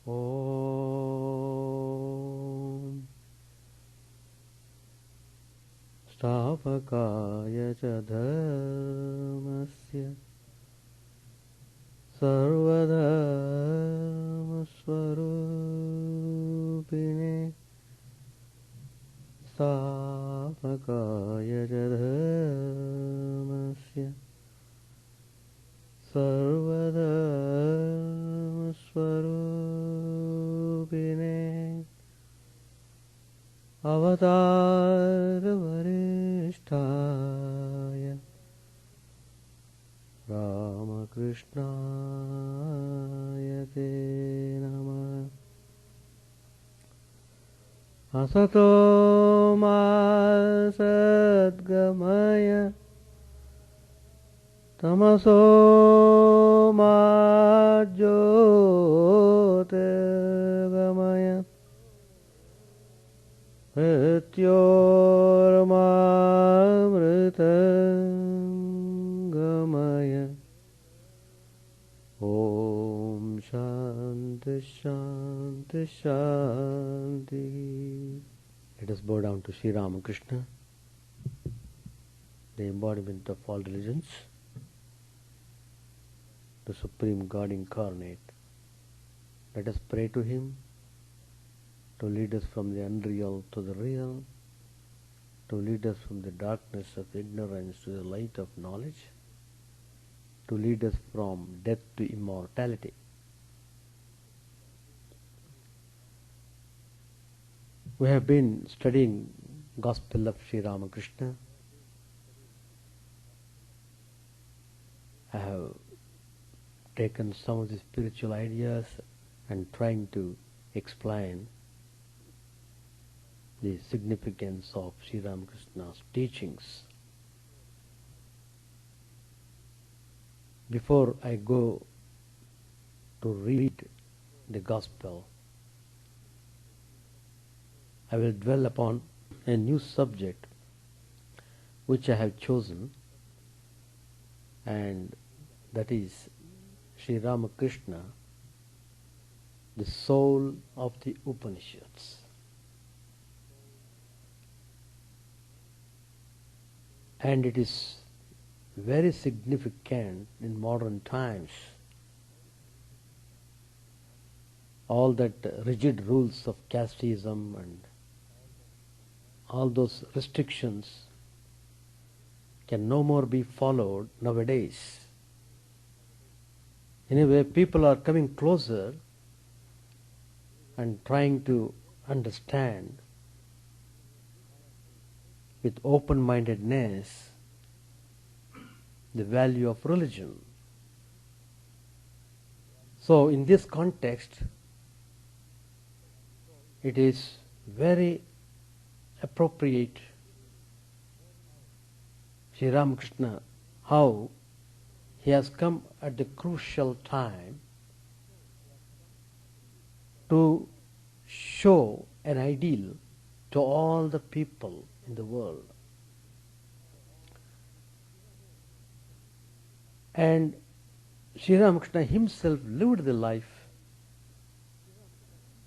Om Stavakaya cha dharmasya sarvadharmasvarupine Stavakaya cha dharmasya sarvadharmasvarupine Avatar-varishtaya Ramakrishna-The Namah Asato ma sadgamaya Tamaso ma jyotirgamaya Mrityormamritangamaya Om Shanti Shanti Shanti. Let us bow down to Sri Ramakrishna, the embodiment of all religions, the Supreme God incarnate. Let us pray to Him to lead us from the unreal to the real, to lead us from the darkness of ignorance to the light of knowledge, to lead us from death to immortality. We have been studying Gospel of Sri Ramakrishna. I have taken some of the spiritual ideas and trying to explain the significance of Sri Ramakrishna's teachings. Before I go to read the Gospel, I will dwell upon a new subject which I have chosen, and that is Sri Ramakrishna, the soul of the Upanishads. And it is very significant in modern times. All that rigid rules of casteism and all those restrictions can no more be followed nowadays. Anyway, people are coming closer and trying to understand with open-mindedness the value of religion. So in this context, it is very appropriate Sri Ramakrishna, how he has come at the crucial time to show an ideal to all the people in the world. And Sri Ramakrishna himself lived the life,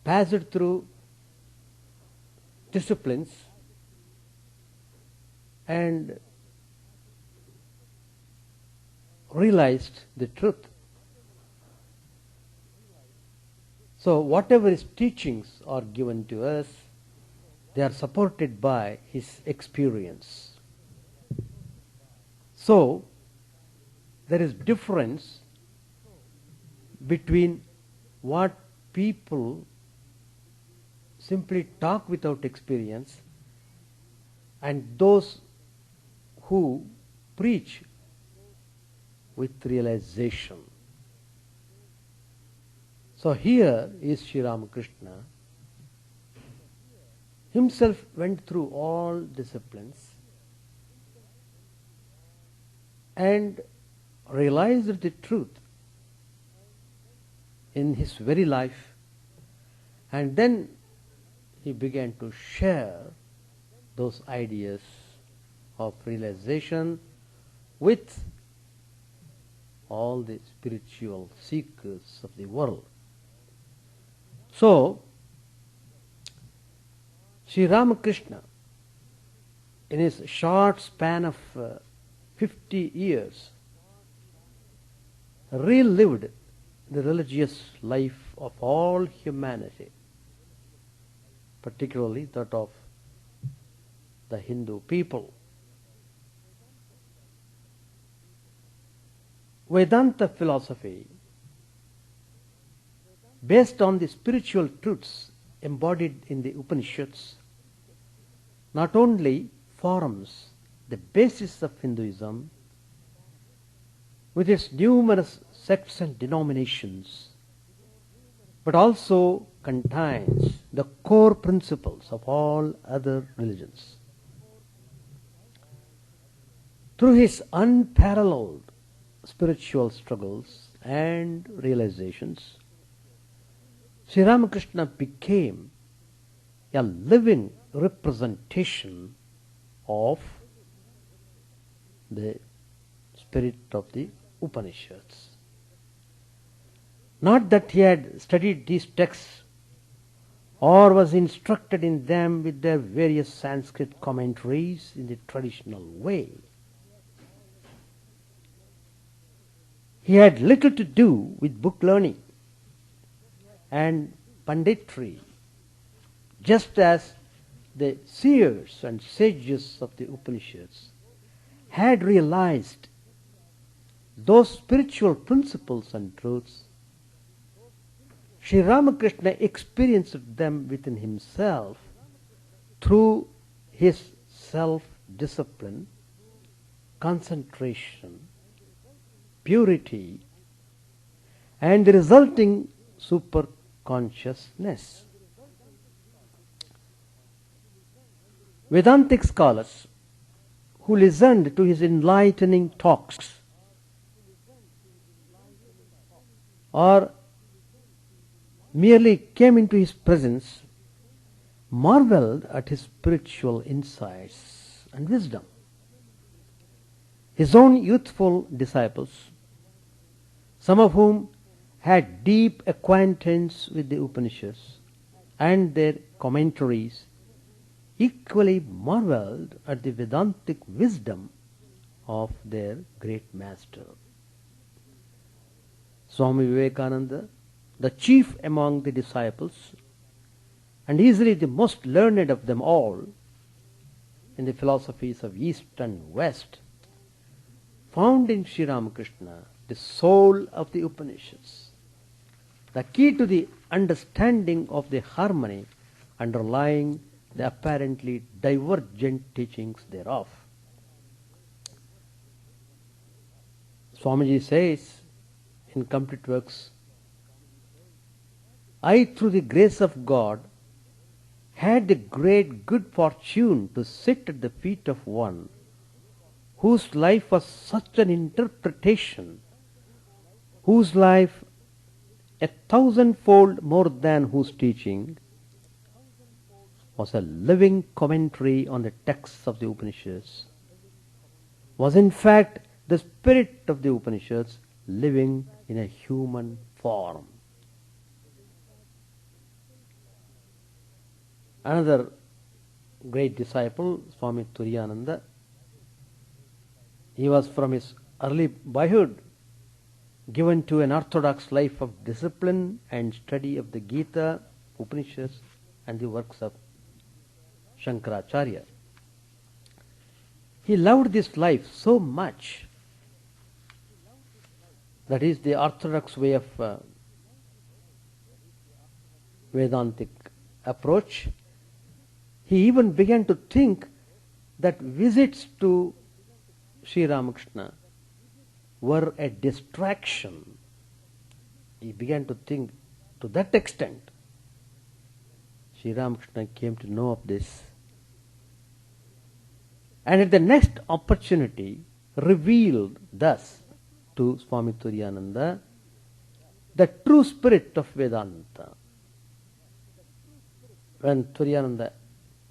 passed through disciplines, and realized the truth. So whatever his teachings are given to us, they are supported by his experience. So there is difference between what people simply talk without experience and those who preach with realization. So here is Sri Ramakrishna. Himself went through all disciplines and realized the truth in his very life, and then he began to share those ideas of realization with all the spiritual seekers of the world. So, Sri Ramakrishna, in his short span of 50 years, relived the religious life of all humanity, particularly that of the Hindu people. Vedanta philosophy, based on the spiritual truths embodied in the Upanishads, not only forms the basis of Hinduism with its numerous sects and denominations, but also contains the core principles of all other religions. Through his unparalleled spiritual struggles and realizations, Sri Ramakrishna became a living representation of the spirit of the Upanishads. Not that he had studied these texts or was instructed in them with their various Sanskrit commentaries in the traditional way. He had little to do with book learning and panditry, just as the seers and sages of the Upanishads had realized those spiritual principles and truths. Sri Ramakrishna experienced them within himself through his self-discipline, concentration, purity, and the resulting superconsciousness. Vedantic scholars who listened to his enlightening talks or merely came into his presence marveled at his spiritual insights and wisdom. His own youthful disciples, some of whom had deep acquaintance with the Upanishads and their commentaries, equally marveled at the Vedantic wisdom of their great master. Swami Vivekananda, the chief among the disciples and easily the most learned of them all in the philosophies of East and West, found in Sri Ramakrishna the soul of the Upanishads, the key to the understanding of the harmony underlying the apparently divergent teachings thereof. Swamiji says in Complete Works, I, through the grace of God, had the great good fortune to sit at the feet of one whose life was such an interpretation, whose life 1,000-fold more than whose teaching was a living commentary on the texts of the Upanishads, was in fact the spirit of the Upanishads living in a human form. Another great disciple, Swami Chidananda, he was from his early boyhood given to an orthodox life of discipline and study of the Gita, Upanishads, and the works of Shankaracharya. He loved this life so much, that is the orthodox way of Vedantic approach. He even began to think that visits to Sri Ramakrishna were a distraction. He began to think to that extent. Sri Ramakrishna came to know of this, and at the next opportunity revealed thus to Swami Chidananda the true spirit of Vedanta. When Chidananda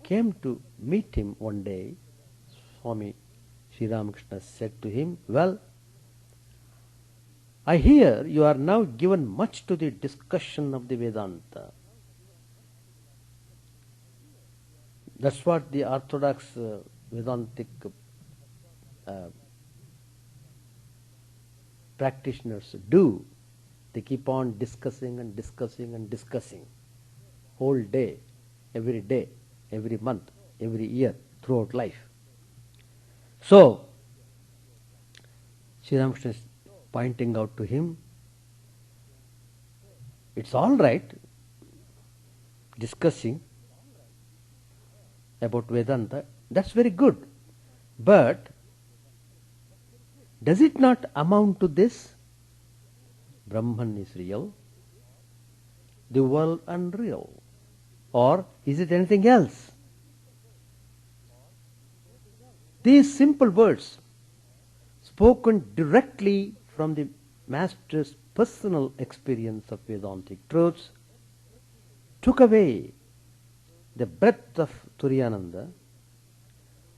came to meet him one day, Swami Sri Ramakrishna said to him, well, I hear you are now given much to the discussion of the Vedanta. That's what the orthodox Vedantic practitioners do. They keep on discussing and discussing and discussing whole day, every month, every year, throughout life. So, Sri Ramakrishna is pointing out to him, it's all right discussing about Vedanta, that's very good. But does it not amount to this? Brahman is real, the world unreal. Or is it anything else? These simple words, spoken directly from the Master's personal experience of Vedantic truths, took away the breath of Turiyananda,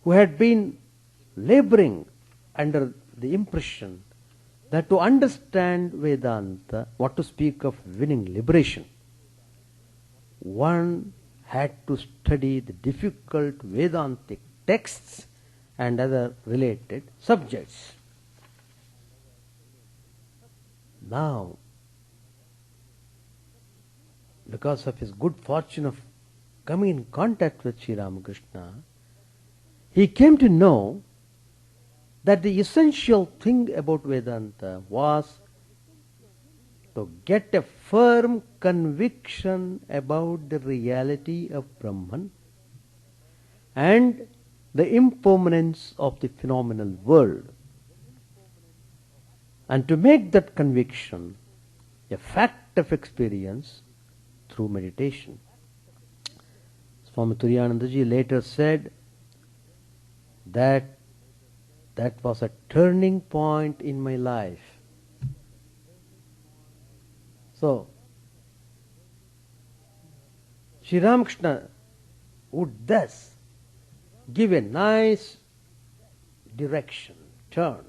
who had been laboring under the impression that to understand Vedanta, what to speak of winning liberation, one had to study the difficult Vedantic texts and other related subjects. Now, because of his good fortune of coming in contact with Sri Ramakrishna, he came to know that the essential thing about Vedanta was to get a firm conviction about the reality of Brahman and the impermanence of the phenomenal world, and to make that conviction a fact of experience through meditation. Swami Chidananda later said that that was a turning point in my life. So, Sri Ramakrishna would thus give a nice direction, turn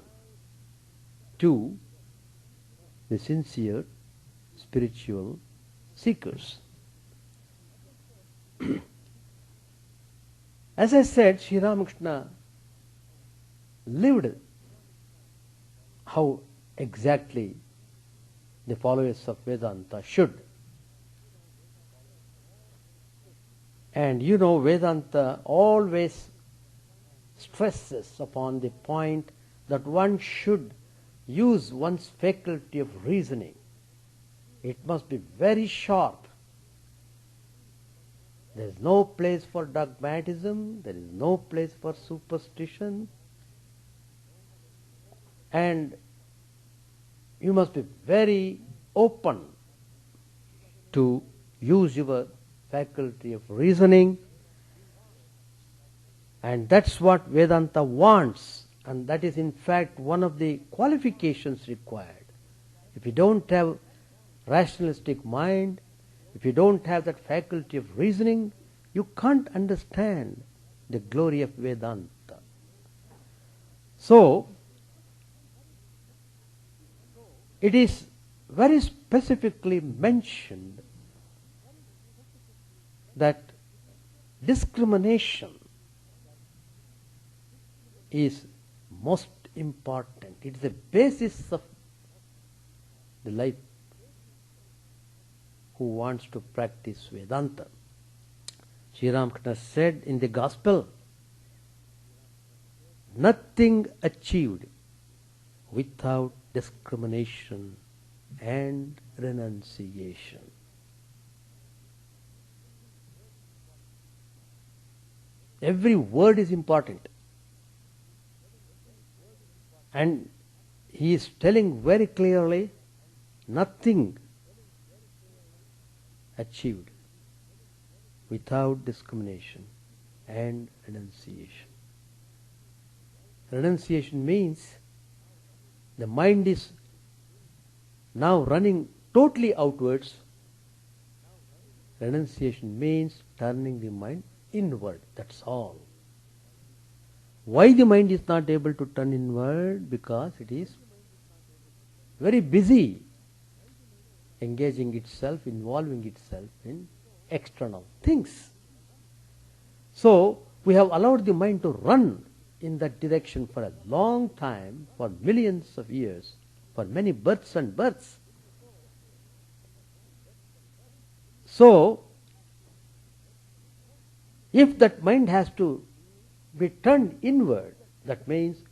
to the sincere spiritual seekers. As I said, Sri Ramakrishna lived how exactly the followers of Vedanta should. And you know, Vedanta always stresses upon the point that one should use one's faculty of reasoning. It must be very sharp. There is no place for dogmatism, there is no place for superstition, and you must be very open to use your faculty of reasoning, and that's what Vedanta wants, and that is in fact one of the qualifications required. If you don't have rationalistic mind, if you don't have that faculty of reasoning, you can't understand the glory of Vedanta. So, it is very specifically mentioned that discrimination is most important. It is the basis of the life who wants to practice Vedanta. Sri Ramakrishna said in the Gospel, nothing achieved without discrimination and renunciation. Every word is important. And he is telling very clearly, nothing achieved without discrimination and renunciation. Renunciation means the mind is now running totally outwards. Renunciation means turning the mind inward, that's all. Why the mind is not able to turn inward? Because it is very busy engaging itself, involving itself in external things. So we have allowed the mind to run in that direction for a long time, for millions of years, for many births and births. So if that mind has to be turned inward, that means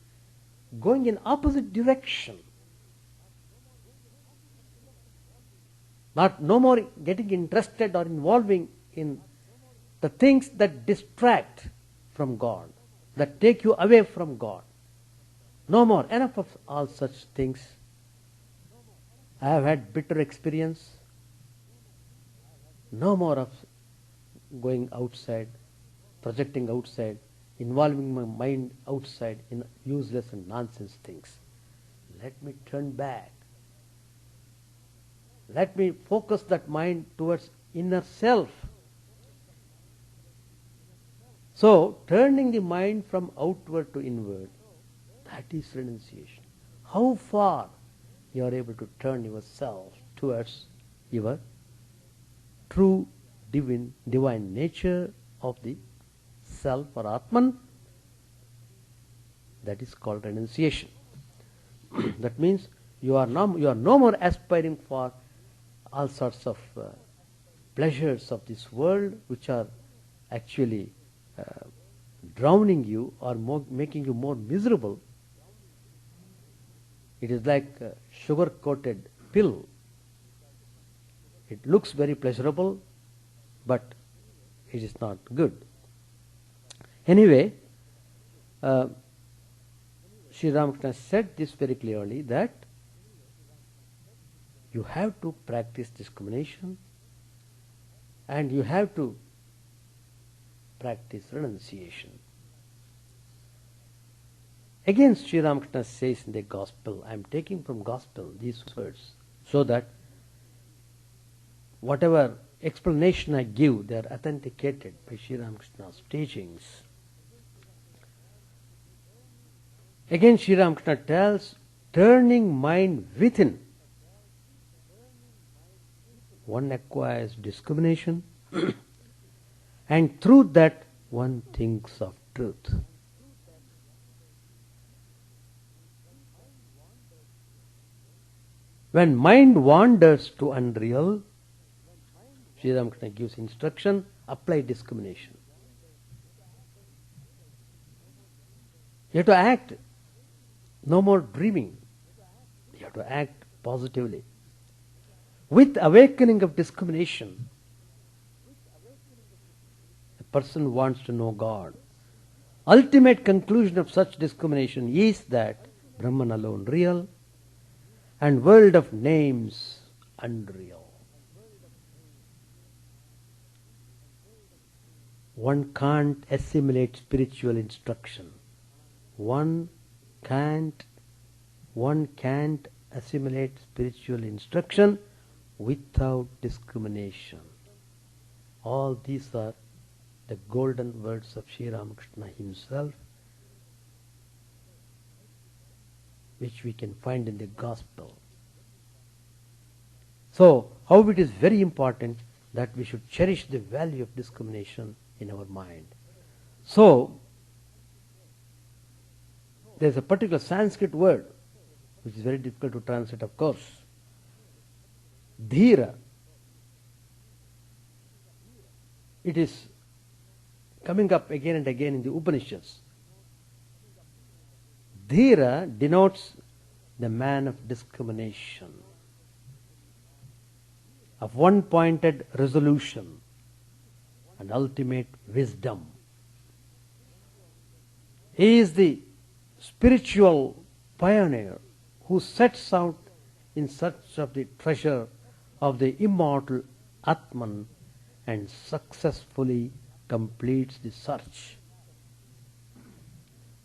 going in opposite direction. No more getting interested or involving in the things that distract from God, that take you away from God. No more. Enough of all such things. I have had bitter experience. No more of going outside, projecting outside, involving my mind outside in useless and nonsense things. Let me turn back. Let me focus that mind towards inner self. So, turning the mind from outward to inward, that is renunciation. How far you are able to turn yourself towards your true divine nature of the self or Atman, that is called renunciation. That means you are no more aspiring for all sorts of pleasures of this world, which are actually drowning you or making you more miserable. It is like a sugar-coated pill. It looks very pleasurable, but it is not good. Anyway, Sri Ramakrishna said this very clearly, that you have to practice discrimination and you have to practice renunciation. Again, Sri Ramakrishna says in the Gospel, I am taking from Gospel these words, so that whatever explanation I give, they are authenticated by Sri Ramakrishna's teachings. Again, Sri Ramakrishna tells, turning mind within, one acquires discrimination, and through that one thinks of truth. When mind wanders to unreal, Sri Ramakrishna gives instruction, apply discrimination. You have to act. No more dreaming. You have to act positively. With awakening of discrimination, a person wants to know God. Ultimate conclusion of such discrimination is that Brahman alone real and world of names unreal. One can't assimilate spiritual instruction. One can't assimilate spiritual instruction without discrimination. All these are the golden words of Sri Ramakrishna himself, which we can find in the Gospel. So, how it is very important that we should cherish the value of discrimination in our mind. So, there is a particular Sanskrit word which is very difficult to translate, of course. Dhira. It is coming up again and again in the Upanishads. Dhira denotes the man of discrimination, of one-pointed resolution and ultimate wisdom. He is the spiritual pioneer who sets out in search of the treasure of the immortal Atman and successfully completes the search.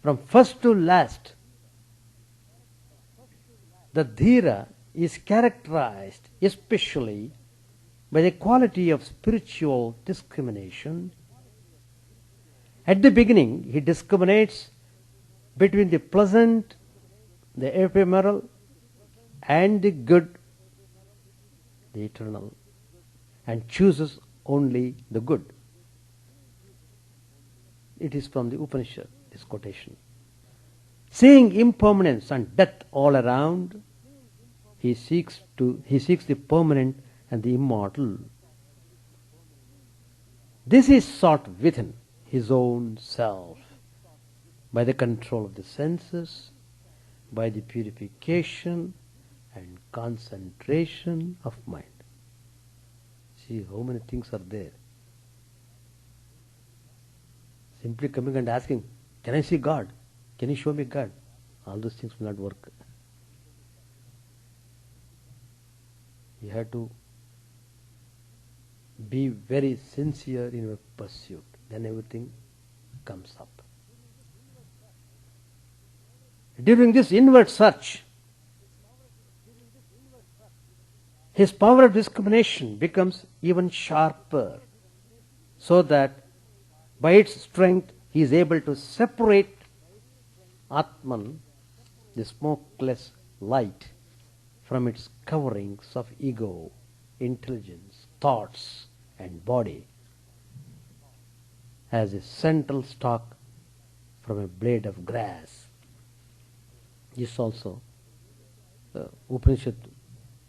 From first to last, the Dhira is characterized especially by the quality of spiritual discrimination. At the beginning, he discriminates between the pleasant, the ephemeral, and the good, the eternal, and chooses only the good. it is from the Upanishad, this quotation. Seeing impermanence and death all around, he seeks the permanent and the immortal. This is sought within his own self, by the control of the senses, by the purification and concentration of mind. See how many things are there. Simply coming and asking, can I see God? Can you show me God? All those things will not work. You have to be very sincere in your pursuit. Then everything comes up. During this inward search, his power of discrimination becomes even sharper, so that by its strength he is able to separate Atman, the smokeless light, from its coverings of ego, intelligence, thoughts and body, as a central stalk from a blade of grass. This also, Upanishad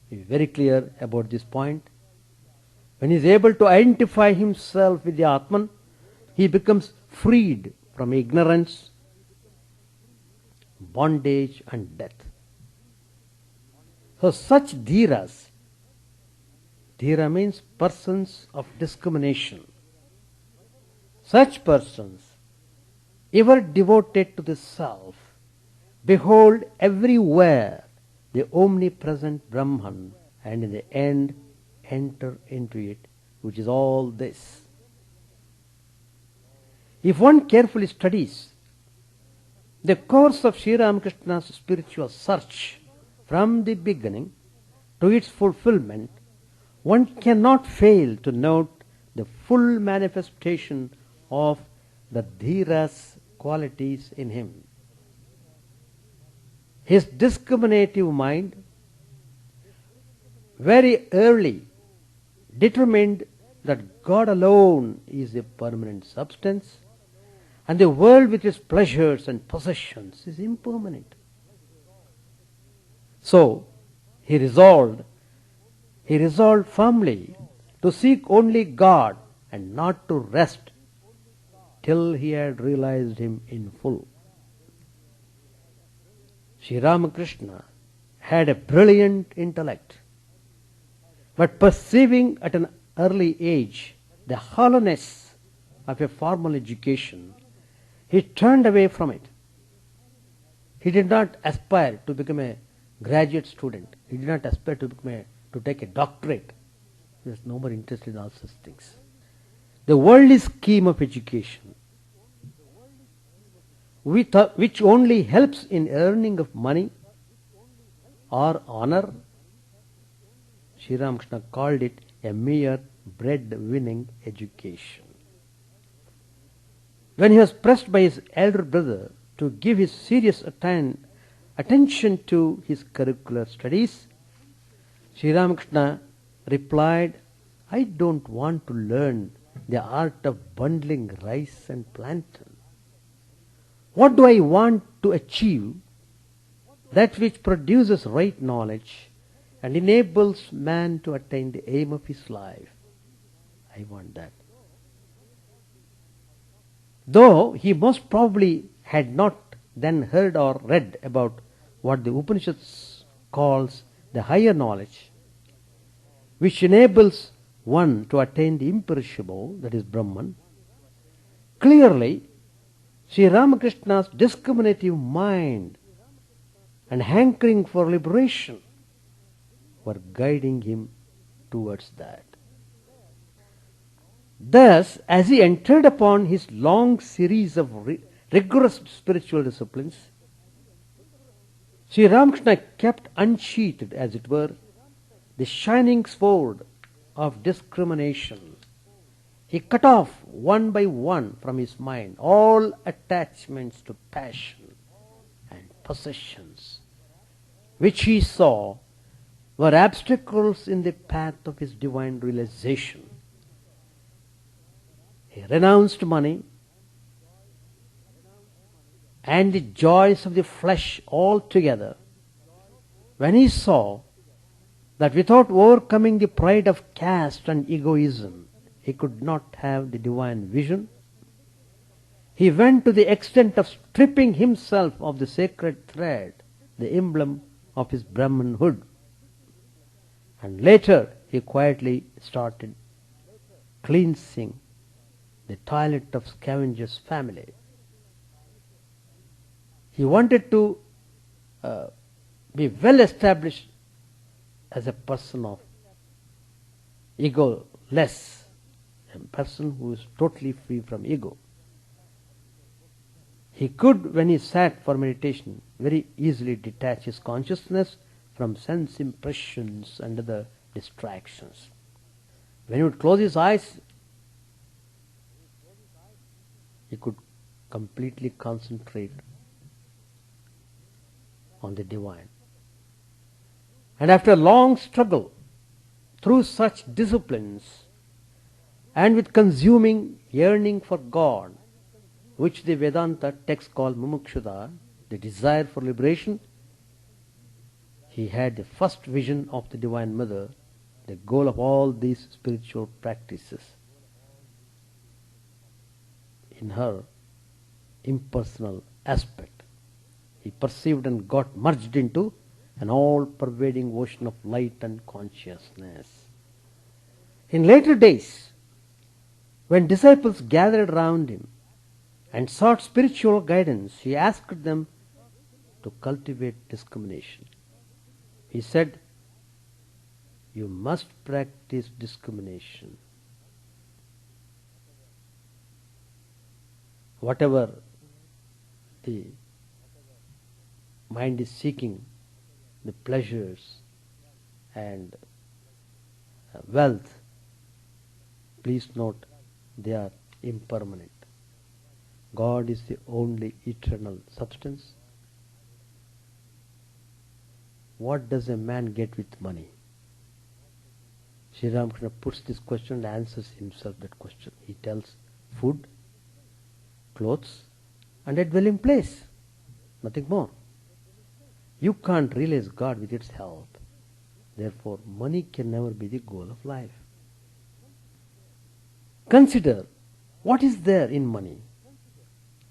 is very clear about this point. When he is able to identify himself with the Atman, he becomes freed from ignorance, bondage and death. So such dhiras, dhira means persons of discrimination. Such persons, ever devoted to the self, behold everywhere the omnipresent Brahman, and in the end enter into it, which is all this. If one carefully studies the course of Sri Ramakrishna's spiritual search from the beginning to its fulfillment, one cannot fail to note the full manifestation of the dhira's qualities in him. His discriminative mind very early determined that God alone is a permanent substance, and the world with its pleasures and possessions is impermanent. So he resolved firmly to seek only God and not to rest till he had realized him in full. Sri Ramakrishna had a brilliant intellect, but perceiving at an early age the hollowness of a formal education, he turned away from it. He did not aspire to become a graduate student. He did not aspire to take a doctorate. He was no more interested in all such things. The worldly scheme of education, which only helps in earning of money or honor, Sri Ramakrishna called it a mere bread-winning education. When he was pressed by his elder brother to give his serious attention to his curricular studies, Sri Ramakrishna replied, I don't want to learn the art of bundling rice and plantain. What do I want to achieve? That which produces right knowledge and enables man to attain the aim of his life. I want that. Though he most probably had not then heard or read about what the Upanishads calls the higher knowledge, which enables one to attain the imperishable, that is Brahman, clearly Sri Ramakrishna's discriminative mind and hankering for liberation were guiding him towards that. Thus, as he entered upon his long series of rigorous spiritual disciplines, Sri Ramakrishna kept unsheathed, as it were, the shining sword of discrimination. He cut off one by one from his mind all attachments to passion and possessions, which he saw were obstacles in the path of his divine realization. He renounced money, and the joys of the flesh altogether, when he saw that without overcoming the pride of caste and egoism, he could not have the divine vision, he went to the extent of stripping himself of the sacred thread, the emblem of his Brahmanhood. And later he quietly started cleansing the toilet of scavenger's family. He wanted to be well established as a person of ego-less, a person who is totally free from ego. He could, when he sat for meditation, very easily detach his consciousness from sense impressions and other distractions. When he would close his eyes, he could completely concentrate on the divine. And after a long struggle through such disciplines and with consuming yearning for God, which the Vedanta text called Mumukshudha, the desire for liberation, he had the first vision of the Divine Mother, the goal of all these spiritual practices, in her impersonal aspect. He perceived and got merged into an all-pervading ocean of light and consciousness. In later days, when disciples gathered around him and sought spiritual guidance, he asked them to cultivate discrimination. He said, "You must practice discrimination. Whatever the mind is seeking, the pleasures and wealth, please note, they are impermanent. God is the only eternal substance. What does a man get with money?" Sri Ramakrishna puts this question and answers himself that question. He tells, food, clothes, and a dwelling place. Nothing more. You can't realize God with its help. Therefore, money can never be the goal of life. Consider what is there in money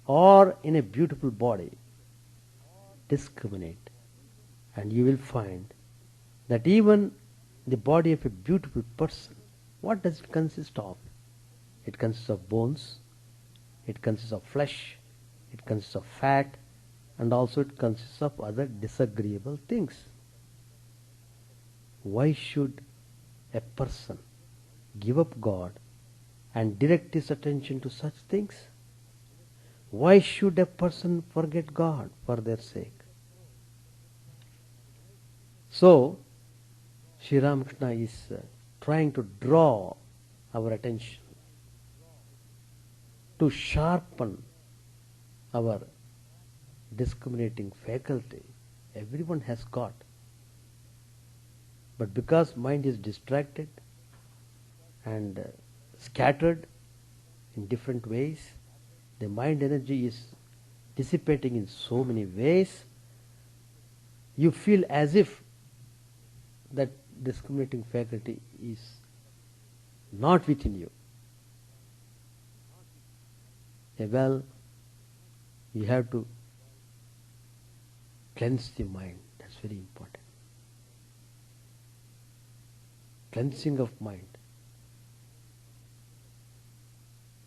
or in a beautiful body. Discriminate, and you will find that even the body of a beautiful person, what does it consist of? It consists of bones, it consists of flesh, it consists of fat, and also it consists of other disagreeable things. Why should a person give up God and direct his attention to such things? Why should a person forget God for their sake? So, Sri Ramakrishna is trying to draw our attention to sharpen our discriminating faculty. Everyone has got. But because mind is distracted and scattered in different ways, the mind energy is dissipating in so many ways, you feel as if that discriminating faculty is not within you. Well, you have to cleanse the mind. That's very important. Cleansing of mind.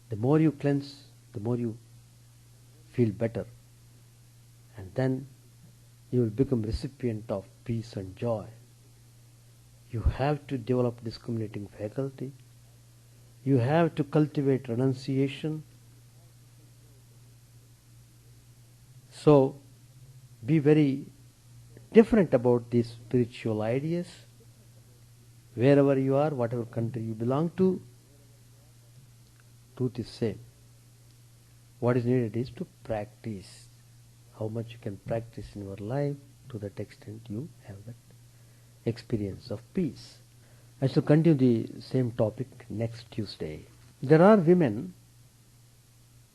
The more you cleanse, the more you feel better. And then you will become recipient of peace and joy. You have to develop discriminating faculty. You have to cultivate renunciation. So, be very different about these spiritual ideas. Wherever you are, whatever country you belong to, truth is same. What is needed is to practice. How much you can practice in your life, to that extent you have that experience of peace. I shall continue the same topic next Tuesday. There are women,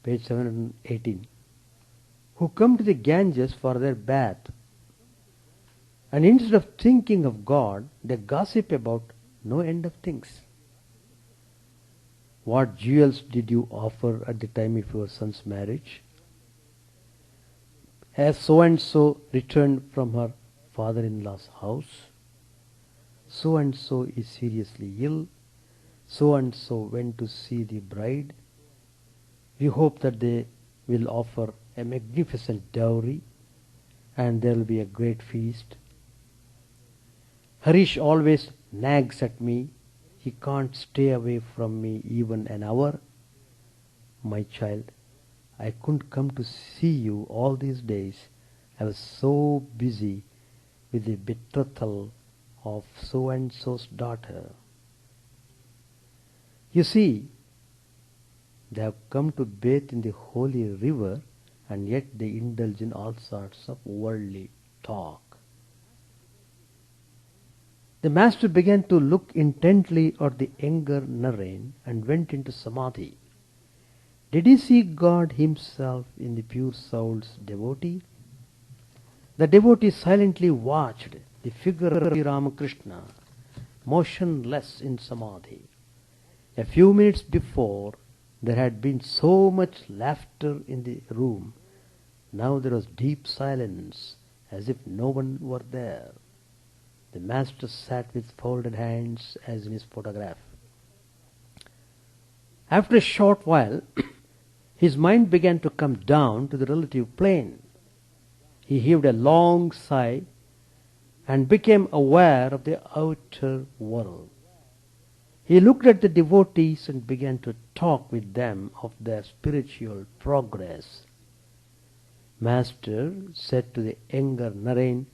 page 718, who come to the Ganges for their bath. And instead of thinking of God, they gossip about no end of things. What jewels did you offer at the time of your son's marriage? Has so-and-so returned from her father-in-law's house? So-and-so is seriously ill. So-and-so went to see the bride. We hope that they will offer a magnificent dowry and there will be a great feast. Harish always nags at me. He can't stay away from me even an hour. My child, I couldn't come to see you all these days. I was so busy with the betrothal of so-and-so's daughter. You see, they have come to bathe in the holy river and yet they indulge in all sorts of worldly talk. The master began to look intently at the younger Narain and went into samadhi. Did he see God himself in the pure soul's devotee? The devotee silently watched the figure of Ramakrishna, motionless in samadhi. A few minutes before, there had been so much laughter in the room. Now there was deep silence, as if no one were there. The master sat with folded hands as in his photograph. After a short while, his mind began to come down to the relative plane. He heaved a long sigh and became aware of the outer world. He looked at the devotees and began to talk with them of their spiritual progress. Master said to the younger Narain,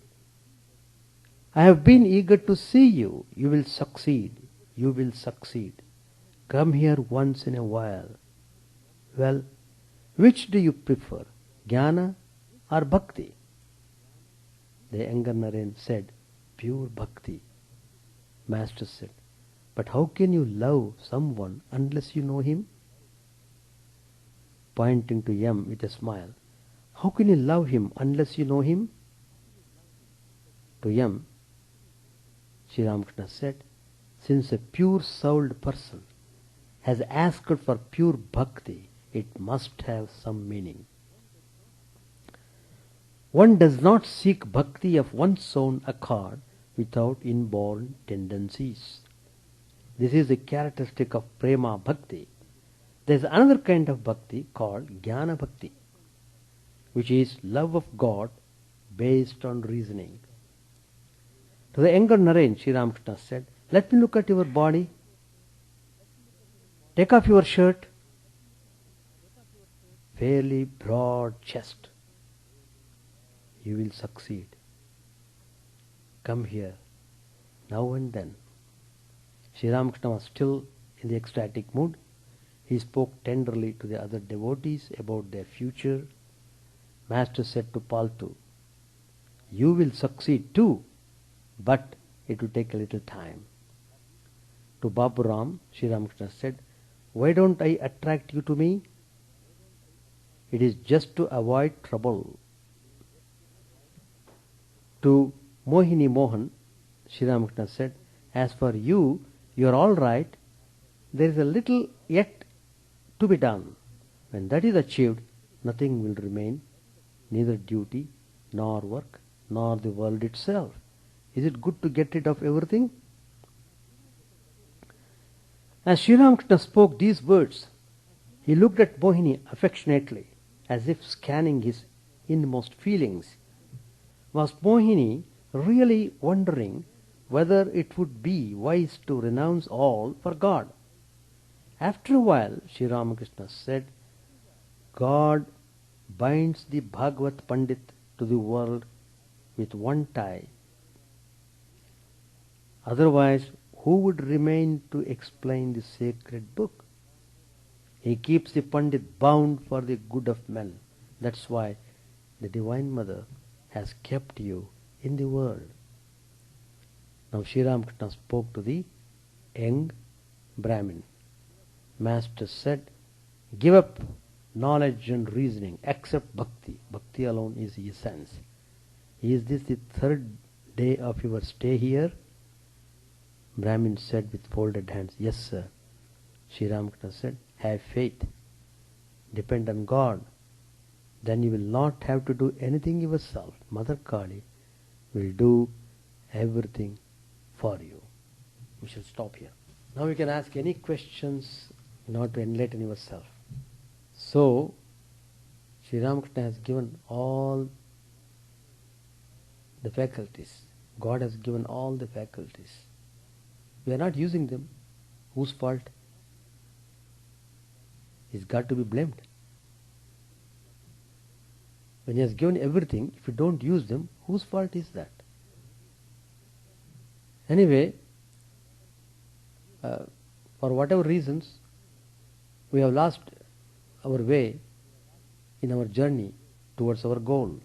I have been eager to see you. You will succeed. You will succeed. Come here once in a while. Well, which do you prefer, Jnana or Bhakti? The younger Narain said, pure Bhakti. Master said, but how can you love someone unless you know him? Pointing to Yam with a smile, how can you love him unless you know him? To Yam, Sri Ramakrishna said, since a pure-souled person has asked for pure bhakti, it must have some meaning. One does not seek bhakti of one's own accord without inborn tendencies. This is the characteristic of prema bhakti. There is another kind of bhakti called jnana bhakti, which is love of God based on reasoning. To the younger Narain, Sri Ramakrishna said, let me look at your body. Take off your shirt. Fairly broad chest. You will succeed. Come here, now and then. Sri Ramakrishna was still in the ecstatic mood. He spoke tenderly to the other devotees about their future. Master said to Paltu, you will succeed too, but it will take a little time. To Baburam, Sri Ramakrishna said, why don't I attract you to me? It is just to avoid trouble. To Mohini Mohan, Sri Ramakrishna said, as for you, you are all right. There is a little yet to be done. When that is achieved, nothing will remain, neither duty, nor work, nor the world itself. Is it good to get rid of everything? As Sri Ramakrishna spoke these words, he looked at Mohini affectionately, as if scanning his inmost feelings. Was Mohini really wondering whether it would be wise to renounce all for God? After a while, Sri Ramakrishna said, God binds the Bhagavat Pandit to the world with one tie. Otherwise, who would remain to explain the sacred book? He keeps the Pandit bound for the good of men. That's why the Divine Mother has kept you in the world. Now Sri Ramakrishna spoke to the young Brahmin. Master said, give up knowledge and reasoning, except bhakti. Bhakti alone is essence. Is this the third day of your stay here? Brahmin said with folded hands, yes, sir. Sri Ramakrishna said, have faith. Depend on God. Then you will not have to do anything yourself. Mother Kali will do everything for you. We shall stop here. Now you can ask any questions in order to enlighten yourself. So, Sri Ramakrishna has given all the faculties. God has given all the faculties. We are not using them. Whose fault? Is God to be blamed? When He has given everything, if you don't use them, whose fault is that? Anyway, for whatever reasons, we have lost our way in our journey towards our goal,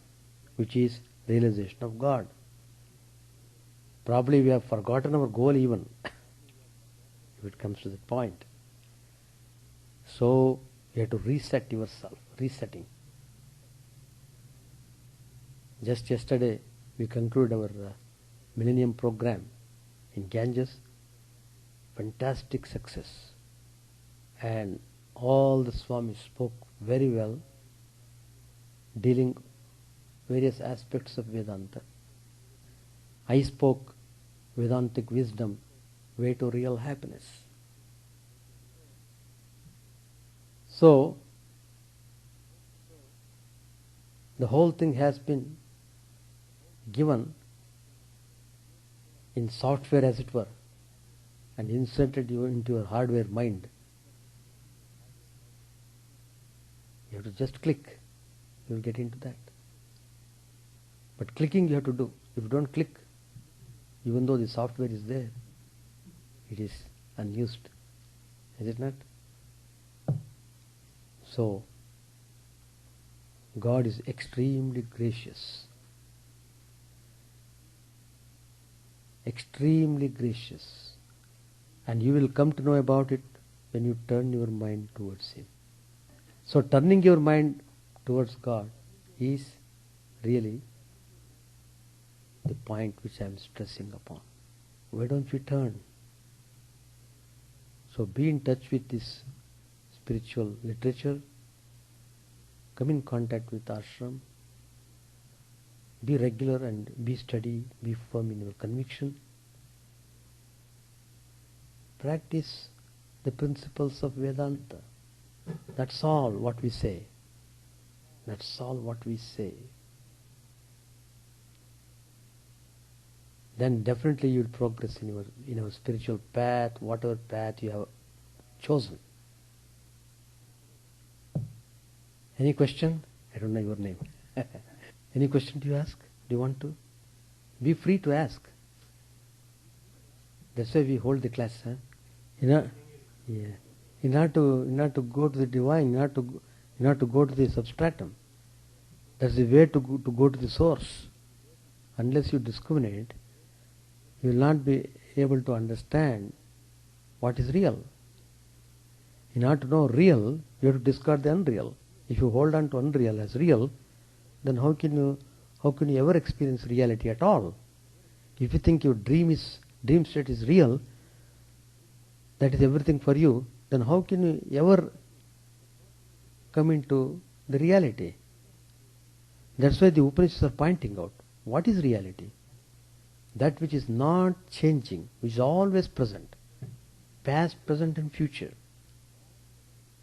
which is realization of God. Probably we have forgotten our goal even, if it comes to that point. So, you have to reset yourself, resetting. Just yesterday, we concluded our Millennium program in Ganges. Fantastic success. And all the Swamis spoke very well, dealing various aspects of Vedanta. I spoke Vedantic wisdom, way to real happiness. So, the whole thing has been given in software, as it were, and inserted you into your hardware mind. You have to just click, you will get into that. But clicking you have to do. If you don't click, even though the software is there, it is unused. Is it not? So, God is extremely gracious. Extremely gracious. And you will come to know about it when you turn your mind towards Him. So turning your mind towards God is really the point which I am stressing upon. Why don't we turn? So be in touch with this spiritual literature, come in contact with ashram, be regular and be steady, be firm in your conviction. Practice the principles of Vedanta. That's all what we say. That's all what we say. Then definitely you will progress in your spiritual path, whatever path you have chosen. Any question? I don't know your name. Any question do you ask? Do you want to? Be free to ask. That's why we hold the class. Huh? In order to go to the divine, in order to go to the substratum. That's the way to go to the source. Unless you discriminate, you will not be able to understand what is real. In order to know real, you have to discard the unreal. If you hold on to unreal as real, then how can you ever experience reality at all? If you think your dream state is real, that is everything for you, then how can you ever come into the reality? That's why the Upanishads are pointing out, what is reality? That which is not changing, which is always present, past, present and future.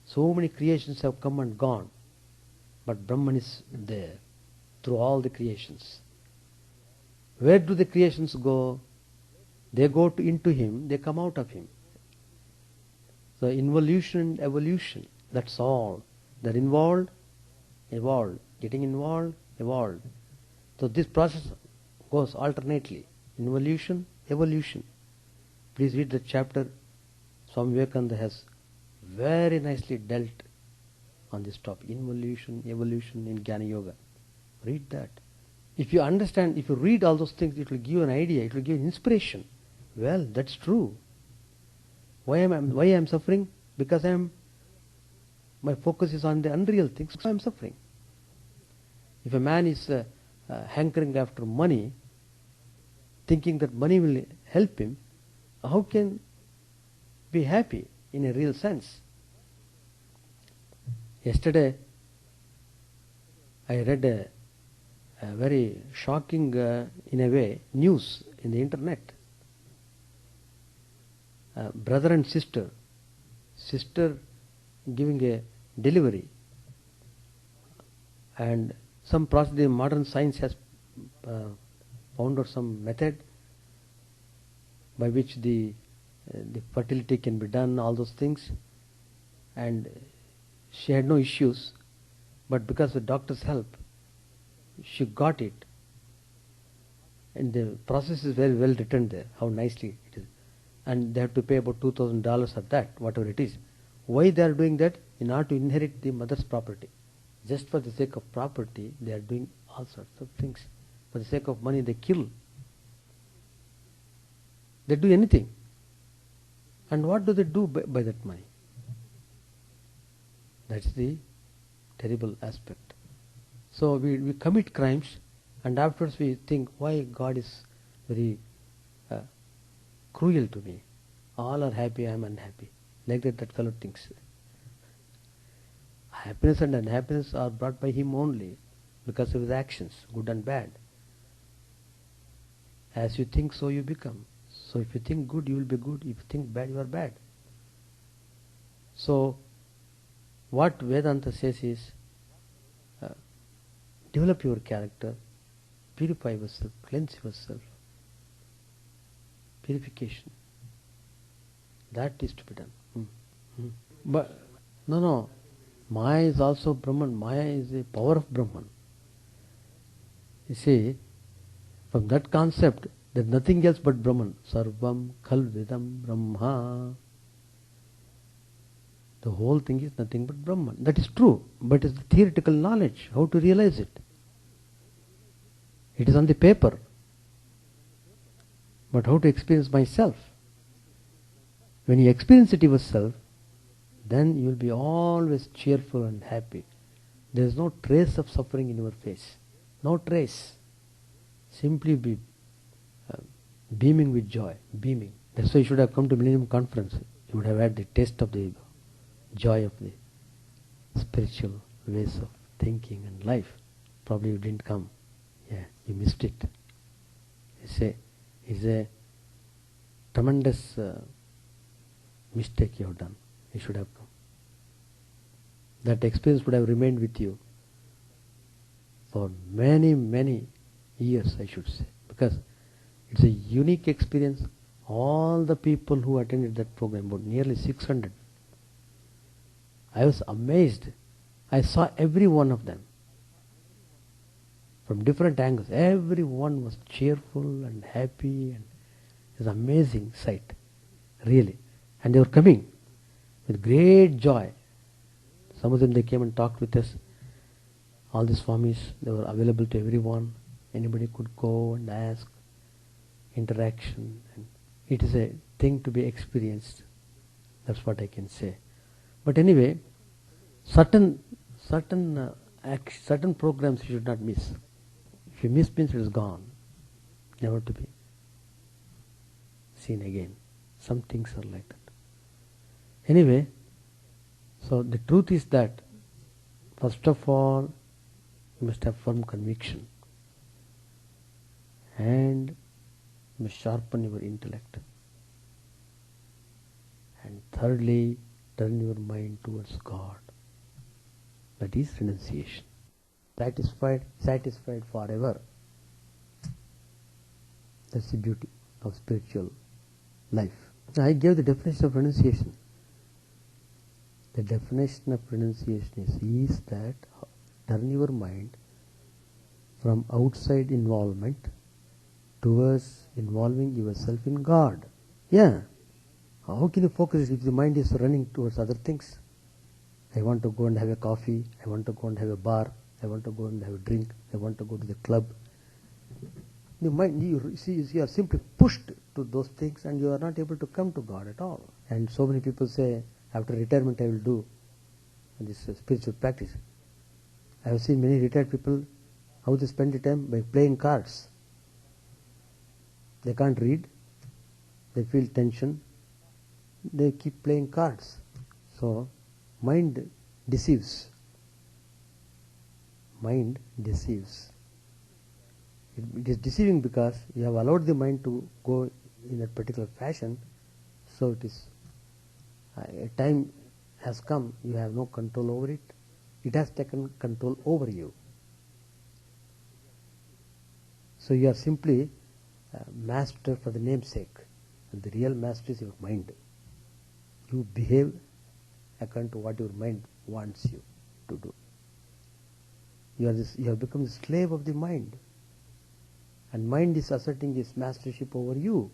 So many creations have come and gone, but Brahman is there through all the creations. Where do the creations go? They go into Him, they come out of Him. So involution and evolution, that's all. They're involved, evolved, getting involved, evolved. So this process goes alternately. Involution, evolution. Please read the chapter. Swami Vivekananda has very nicely dealt on this topic. Involution, evolution in Jnana Yoga. Read that. If you understand, if you read all those things, it will give you an idea, it will give you inspiration. Well, that's true. Why am I suffering? Because I am My focus is on the unreal things, so I am suffering. If a man is hankering after money, thinking that money will help him, how can be happy in a real sense? Yesterday, I read a very shocking, in a way, news in the internet. Brother and sister giving a delivery, and some process, the modern science has found out some method by which the fertility can be done, all those things, and she had no issues, but because of the doctor's help, she got it. And the process is very well written there, how nicely it is. And they have to pay about $2,000 of that, whatever it is. Why they are doing that? In order to inherit the mother's property. Just for the sake of property, they are doing all sorts of things. For the sake of money, they kill. They do anything. And what do they do by that money? That's the terrible aspect. So we commit crimes, and afterwards we think, why God is very cruel to me. All are happy, I am unhappy. Like that fellow thinks. Happiness and unhappiness are brought by him only because of his actions, good and bad. As you think, so you become. So if you think good, you will be good. If you think bad, you are bad. So what Vedanta says is, develop your character, purify yourself, cleanse yourself. Purification. That is to be done. But no. Maya is also Brahman. Maya is the power of Brahman. You see, from that concept, there is nothing else but Brahman. Sarvam Khalvidam Brahma. The whole thing is nothing but Brahman. That is true, but it is the theoretical knowledge. How to realize it? It is on the paper. But how to experience myself? When you experience it yourself, then you will be always cheerful and happy. There is no trace of suffering in your face. No trace. Simply be beaming with joy. Beaming. That's why you should have come to Millennium Conference. You would have had the taste of the joy of the spiritual ways of thinking and life. Probably you didn't come. Yeah, you missed it. It's a tremendous mistake you have done. You should have come. That experience would have remained with you for many, many years, I should say, because it's a unique experience. All the people who attended that program, about nearly 600, I was amazed. I saw every one of them from different angles. Everyone was cheerful and happy, and it was an amazing sight, really. And they were coming with great joy. Some of them, they came and talked with us. All the Swamis, they were available to everyone. Anybody could go and ask. Interaction. And it is a thing to be experienced. That's what I can say. But anyway, certain programs you should not miss. If you miss, means it is gone, never to be seen again. Some things are like that. Anyway, so the truth is that, first of all, you must have firm conviction, and you must sharpen your intellect, and thirdly, turn your mind towards God. That is renunciation. Satisfied forever. That's the beauty of spiritual life. I gave the definition of renunciation. The definition of renunciation is that turn your mind from outside involvement towards involving yourself in God. Yeah. How can you focus if the mind is running towards other things? I want to go and have a coffee. I want to go and have a bar. I want to go and have a drink. I want to go to the club. The mind, you are simply pushed to those things, and you are not able to come to God at all. And so many people say, after retirement I will do this spiritual practice. I have seen many retired people, how they spend the time by playing cards. They can't read, they feel tension, they keep playing cards. So, mind deceives. Mind deceives. It is deceiving because you have allowed the mind to go in a particular fashion, so it is, a time has come, you have no control over it. It has taken control over you. So you are simply a master for the namesake, and the real master is your mind. You behave according to what your mind wants you to do. You have become the slave of the mind, and mind is asserting its mastership over you.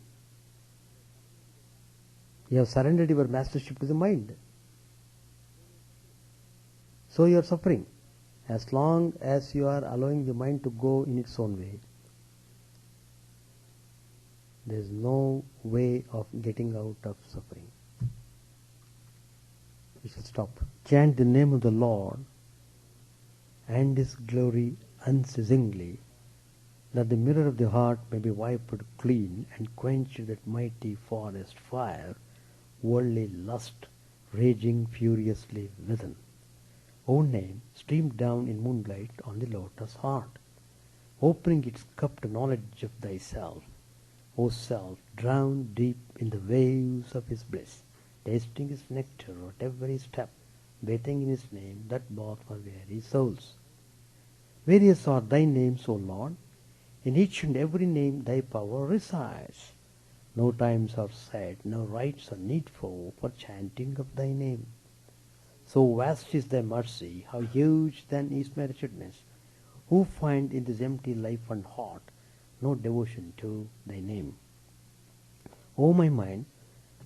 You have surrendered your mastership to the mind. So you are suffering. As long as you are allowing the mind to go in its own way, there is no way of getting out of suffering. We shall stop. Chant the name of the Lord and His glory unceasingly, that the mirror of the heart may be wiped clean and quench that mighty forest fire, worldly lust raging furiously within. O name streamed down in moonlight on the lotus heart, opening its cup to knowledge of thyself. O self, drowned deep in the waves of his bliss, tasting his nectar at every step, bathing in his name that bath for weary souls. Various are thy names, O Lord. In each and every name thy power resides. No times are set, no rites are needful for chanting of thy name. So vast is thy mercy, how huge then is my wretchedness, who find in this empty life and heart no devotion to thy name. O my mind,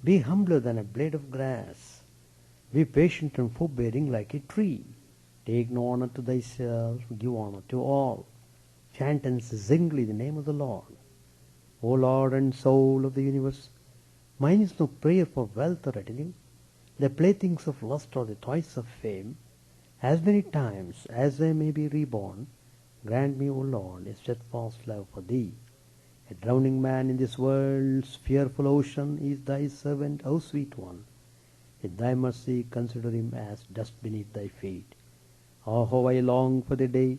be humbler than a blade of grass. Be patient and forbearing like a tree. Take no honor to thyself, give honor to all. Chant unceasingly the name of the Lord. O Lord and soul of the universe, mine is no prayer for wealth or retinue. The playthings of lust or the toys of fame. As many times as I may be reborn, grant me, O Lord, a steadfast love for thee. A drowning man in this world's fearful ocean is thy servant, O sweet one. In thy mercy consider him as dust beneath thy feet. Oh, how I long for the day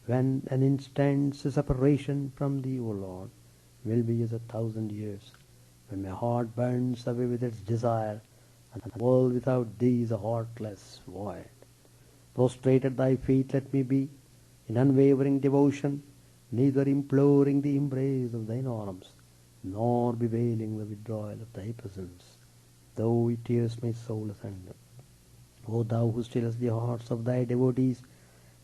when an instant's separation from thee, O Lord, will be as 1,000 years, when my heart burns away with its desire, and the world without thee is a heartless void. Prostrate at thy feet let me be, in unwavering devotion, neither imploring the embrace of thine arms, nor bewailing the withdrawal of thy presence, though it tears my soul asunder. O thou who stillest the hearts of thy devotees,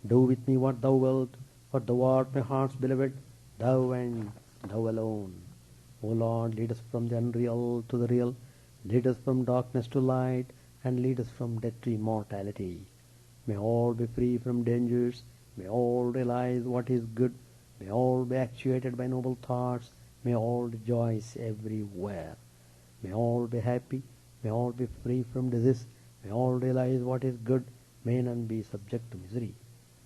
do with me what thou wilt, for thou art my heart's beloved, thou and thou alone. O Lord, lead us from the unreal to the real, lead us from darkness to light, and lead us from death to immortality. May all be free from dangers, may all realize what is good, may all be actuated by noble thoughts, may all rejoice everywhere. May all be happy, may all be free from disease, may all realize what is good, may none be subject to misery.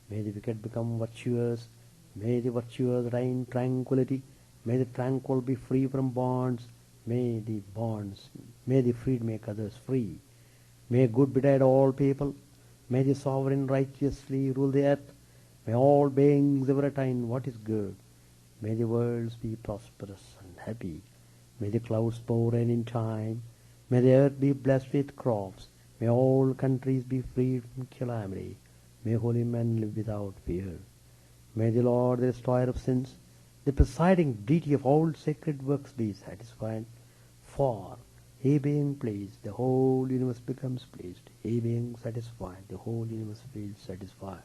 May the wicked become virtuous, may the virtuous reign tranquility, may the tranquil be free from bonds, may the freed make others free. May good betide all people, may the sovereign righteously rule the earth, may all beings ever attain what is good, may the worlds be prosperous and happy, may the clouds pour rain in time, may the earth be blessed with crops, may all countries be freed from calamity, may holy men live without fear. May the Lord, the destroyer of sins, the presiding deity of all sacred works, be satisfied, for he being pleased, the whole universe becomes pleased. He being satisfied, the whole universe feels satisfied.